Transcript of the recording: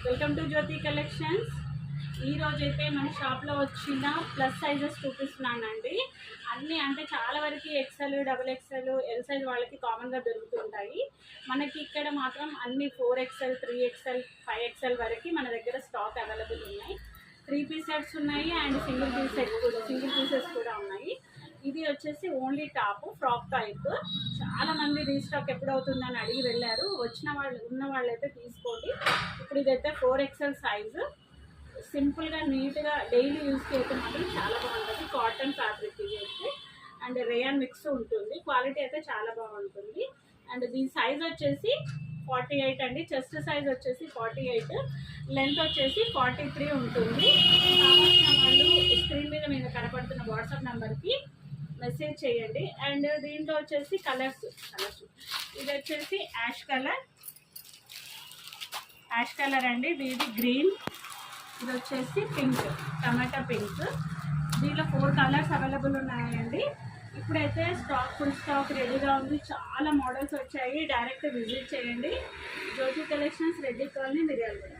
Welcome to Jyothi collections. ఈ రోజైతే మన షాప్లో వచ్చిన ప్లస్ సైజెస్ చూపిస్తున్నానండి. అన్నీ అంటే చాలా వరకు XL, double XL, L size వాళ్ళకి కామన్గా దొరుకుతుంటాయి. మనకి ఇక్కడ మాత్రం అన్ని 4XL, 3XL, 5XL వరకు మన దగ్గర స్టాక్ అవైలబుల్ ఉన్నాయి. 3 పీస్ సెట్స్ ఉన్నాయి అండ్ సింగిల్ పీసెస్ కూడా ఉన్నాయి. ఇది వచ్చేసి ఓన్లీ టాప్ ఫ్రాక్ టైప్. చాలా మంది రీస్టాక్ ఎప్పుడు అవుతుందని అడిగి వెళ్ళారు. ఉన్న వాళ్ళైతే తీసుకోండి. ఇప్పుడు ఇదైతే 4XL సైజు. సింపుల్గా నీట్గా డైలీ యూస్కి అయితే మాత్రం చాలా బాగుంటుంది. కాటన్ ఫ్యాబ్రిక్ ఇది అయితే అండ్ రేయాన్ మిక్స్ ఉంటుంది. క్వాలిటీ అయితే చాలా బాగుంటుంది. అండ్ దీని సైజ్ వచ్చేసి 48 అండి. చెస్ట్ సైజ్ వచ్చేసి 48, లెంత్ వచ్చేసి 43 ఉంటుంది. కావాల్సిన వాళ్ళు స్క్రీన్ మీద కనపడుతున్న వాట్సాప్ నెంబర్కి మెసేజ్ చేయండి. అండ్ దీంట్లో వచ్చేసి కలర్స్ ఇది వచ్చేసి యాష్ కలర్ అండి. ఇది గ్రీన్, ఇది వచ్చేసి పింక్, టమాటా పింక్. దీంట్లో 4 కలర్స్ అవైలబుల్ ఉన్నాయండి. ఇప్పుడైతే ఫుల్ స్టాక్ రెడీగా ఉంది. చాలా మోడల్స్ వచ్చాయి. డైరెక్ట్ విజిట్ చేయండి. జ్యోతి కలెక్షన్స్, రెడ్డి కాలనీ, మిర్యాలగూడ.